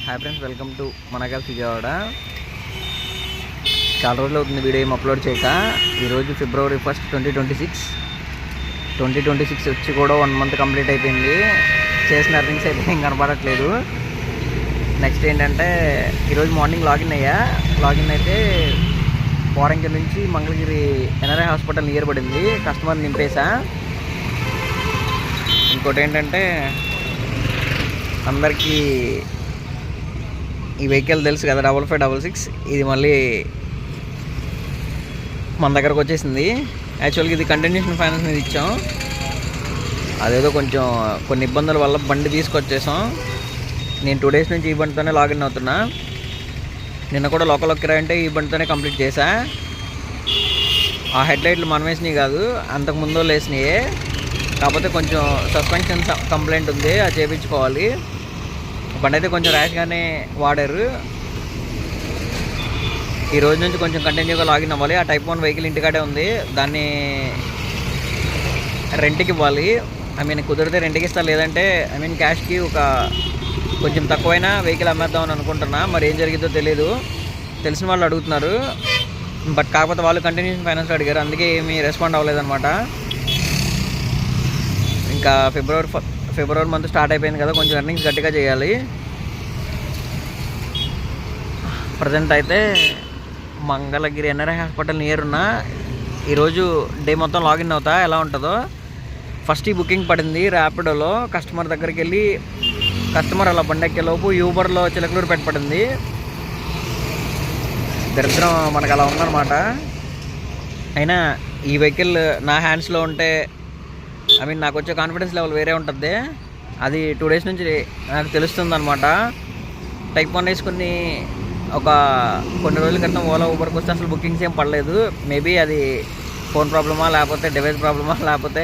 Hi friends, welcome to మనగల్ విజయవాడ. చాలా రోజులు అవుతుంది వీడియో ఏం అప్లోడ్ చేయక. ఈరోజు February 1st, 2026 వచ్చి కూడా 1 month కంప్లీట్ అయిపోయింది. చేసిన అర్నింగ్స్ అయితే ఏం కనపడట్లేదు. నెక్స్ట్ ఏంటంటే ఈరోజు మార్నింగ్ లాగిన్ అయితే పోరంకి నుంచి మంగళగిరి ఎన్ఆర్ఐ హాస్పిటల్ నియర్ పడింది. కస్టమర్ నింపేశా. ఇంకోటి ఏంటంటే అందరికీ ఈ వెహికల్ తెలుసు కదా, 5566. ఇది మళ్ళీ మన దగ్గరకు వచ్చేసింది. యాక్చువల్గా ఇది కంటిన్యూషన్ ఫైనాన్స్ మీద ఇచ్చాం. అదేదో కొంచెం కొన్ని ఇబ్బందుల వల్ల బండి తీసుకొచ్చేసాం. నేను 2 days నుంచి ఈ బండితోనే లాగిన్ అవుతున్నా. నిన్న కూడా లోకల్ కిరాయి అంటే ఈ బండితోనే కంప్లీట్ చేశా. ఆ హెడ్లైట్లు మనం వేసినవి కాదు, అంతకుముందు వేసినాయే. కాకపోతే కొంచెం సస్పెన్షన్ కంప్లైంట్ ఉంది, అది చేయించుకోవాలి. బండి అయితే కొంచెం ర్యాష్గానే వాడారు. ఈ రోజు నుంచి కొంచెం కంటిన్యూగా లాగిన్ అవ్వాలి. ఆ టైప్ 1 వెహికల్ ఇంటికాడే ఉంది, దాన్ని రెంట్కి ఇవ్వాలి. కుదిరితే రెంట్కి ఇస్తా, లేదంటే క్యాష్కి ఒక కొంచెం తక్కువైనా వెహికల్ అమ్మేద్దామని అనుకుంటున్నా. మరి ఏం జరిగిందో తెలియదు. తెలిసిన వాళ్ళు అడుగుతున్నారు, బట్ కాకపోతే వాళ్ళు కంటిన్యూషన్ ఫైనాన్స్ అడిగారు, అందుకే ఏమీ రెస్పాండ్ అవ్వలేదన్నమాట. ఇంకా ఫిబ్రవరి మంత్ స్టార్ట్ అయిపోయింది కదా, కొంచెం ఎర్నింగ్స్ గట్టిగా చేయాలి. ప్రజెంట్ అయితే మంగళగిరి ఎన్ఆర్ఐ హాస్పిటల్ నియర్ ఉన్నా. ఈరోజు డే మొత్తం లాగిన్ అవుతా, ఎలా ఉంటుందో. ఫస్ట్ ఈ బుకింగ్ పడింది ర్యాపిడోలో. కస్టమర్ దగ్గరికి వెళ్ళి కస్టమర్ అలా బండి ఎక్కేలోపు యూబర్లో చిలకలూరు పెట్టబడింది. దరిద్రం మనకు అలా ఉందన్నమాట. అయినా ఈ వెహికల్ నా హ్యాండ్స్లో ఉంటే నాకు వచ్చే కాన్ఫిడెన్స్ లెవెల్ వేరే ఉంటుంది. అది 2 days నుంచి నాకు తెలుస్తుంది అనమాట. టైప్ 1 వేసుకుని కొన్ని రోజుల క్రితం ఓలా ఊబర్కి వస్తే అసలు బుకింగ్స్ ఏం పడలేదు. మేబీ అది ఫోన్ ప్రాబ్లమా, లేకపోతే డివైస్ ప్రాబ్లమా, లేకపోతే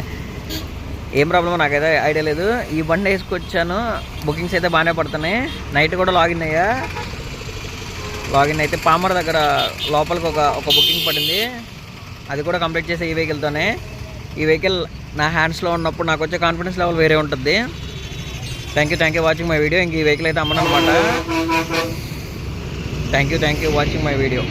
ఏం ప్రాబ్లమో నాకైతే ఐడియా లేదు. ఈ బండి వేసుకొచ్చాను, బుకింగ్స్ అయితే బాగానే పడుతున్నాయి. నైట్ కూడా లాగిన్ అయితే పామర్ దగ్గర లోపలికి ఒక బుకింగ్ పడింది. అది కూడా కంప్లీట్ చేసే ఈ వెహికల్తోనే. ఈ వెహికల్ నా హ్యాండ్స్లో ఉన్నప్పుడు నాకు వచ్చే కాన్ఫిడెన్స్ లెవెల్ వేరే ఉంటుంది. Thank you watching my video. ఇంక ఈ వెహికల్ అయితే అమ్మను అనమాట. Thank you watching my video.